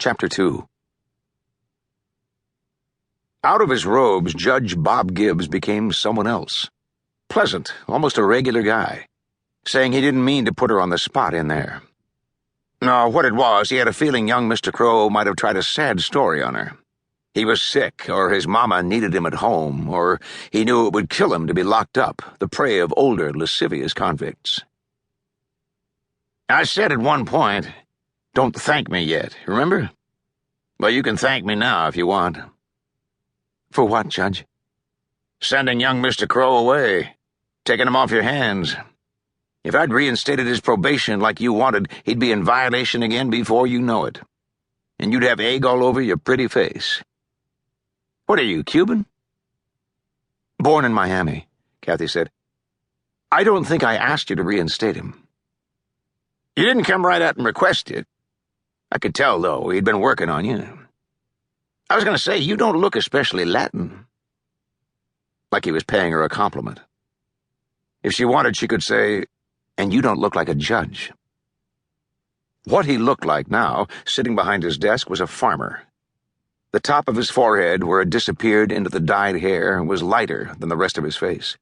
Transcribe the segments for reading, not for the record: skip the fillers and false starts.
Chapter 2. Out of his robes, Judge Bob Gibbs became someone else. Pleasant, almost a regular guy, saying he didn't mean to put her on the spot in there. No, what it was, he had a feeling young Mr. Crow might have tried a sad story on her. He was sick, or his mama needed him at home, or he knew it would kill him to be locked up, the prey of older, lascivious convicts. I said at one point, "Don't thank me yet, remember? Well, you can thank me now if you want." For what, Judge? Sending young Mr. Crow away, taking him off your hands. If I'd reinstated his probation like you wanted, he'd be in violation again before you know it. And you'd have egg all over your pretty face. What are you, Cuban? Born in Miami, Kathy said. I don't think I asked you to reinstate him. You didn't come right out and request it. I could tell, though, he'd been working on you. I was going to say, you don't look especially Latin. Like he was paying her a compliment. If she wanted, she could say, "And you don't look like a judge." What he looked like now, sitting behind his desk, was a farmer. The top of his forehead, where it disappeared into the dyed hair, was lighter than the rest of his face.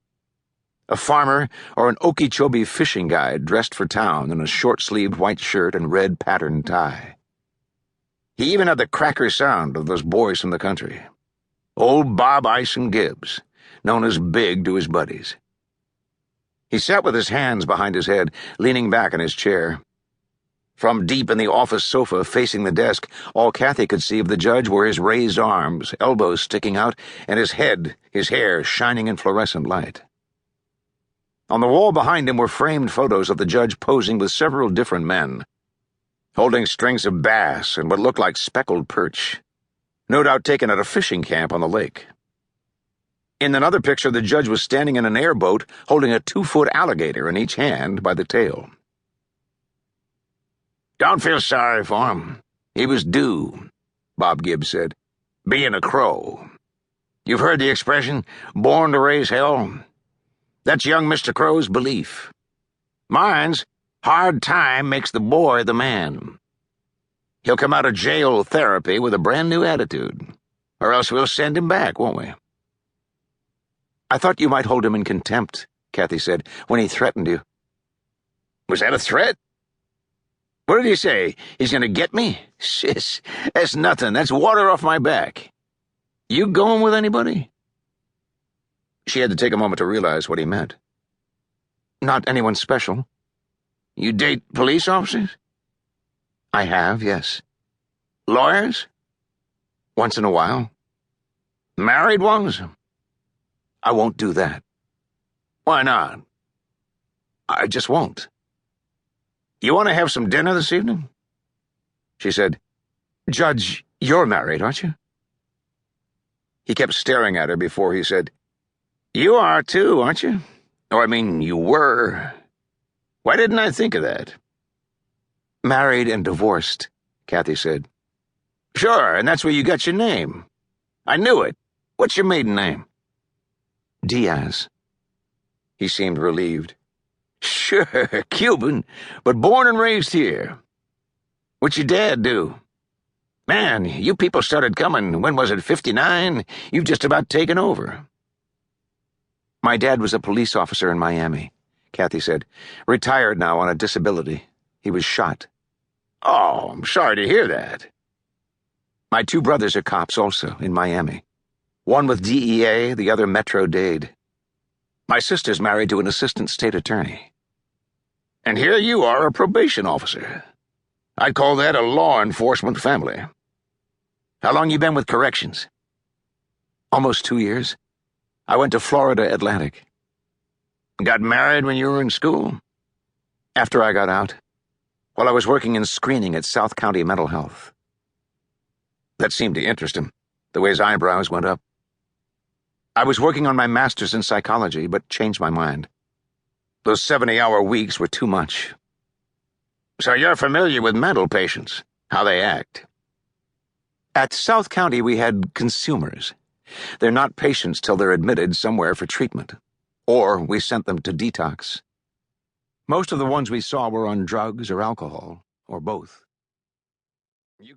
A farmer or an Okeechobee fishing guide dressed for town in a short-sleeved white shirt and red patterned tie. He even had the cracker sound of those boys from the country. Old Bob Ison Gibbs, known as Big to his buddies. He sat with his hands behind his head, leaning back in his chair. From deep in the office sofa facing the desk, all Kathy could see of the judge were his raised arms, elbows sticking out, and his head, his hair shining in fluorescent light. On the wall behind him were framed photos of the judge posing with several different men, holding strings of bass and what looked like speckled perch, no doubt taken at a fishing camp on the lake. In another picture, the judge was standing in an airboat holding a 2-foot alligator in each hand by the tail. "Don't feel sorry for him. He was due," Bob Gibbs said. "Being a crow. You've heard the expression, born to raise hell? That's young Mr. Crow's belief. Mine's, hard time makes the boy the man. He'll come out of jail therapy with a brand new attitude. Or else we'll send him back, won't we?" I thought you might hold him in contempt, Kathy said, when he threatened you. Was that a threat? What did he say? He's going to get me? Sis, that's nothing. That's water off my back. You going with anybody? She had to take a moment to realize what he meant. Not anyone special. You date police officers? I have, yes. Lawyers? Once in a while. Married ones? I won't do that. Why not? I just won't. You want to have some dinner this evening? She said, "Judge, you're married, aren't you?" He kept staring at her before he said, "You are too, aren't you? Or, I mean, you were. Why didn't I think of that?" "Married and divorced," Kathy said. "Sure, and that's where you got your name. I knew it. What's your maiden name?" "Diaz." He seemed relieved. "Sure, Cuban, but born and raised here. What's your dad do? Man, you people started coming, when was it, 59? You've just about taken over." "My dad was a police officer in Miami," Kathy said. "Retired now on a disability. He was shot." "Oh, I'm sorry to hear that." "My 2 brothers are cops also, in Miami. One with DEA, the other Metro-Dade. My sister's married to an assistant state attorney." And here you are, a probation officer. I'd call that a law enforcement family. How long you been with corrections? Almost 2 years. I went to Florida Atlantic. Got married when you were in school? After I got out. While I was working in screening at South County Mental Health. That seemed to interest him, the way his eyebrows went up. I was working on my master's in psychology, but changed my mind. Those 70-hour weeks were too much. So you're familiar with mental patients, how they act? At South County, we had consumers. They're not patients till they're admitted somewhere for treatment. Or we sent them to detox. Most of the ones we saw were on drugs or alcohol, or both.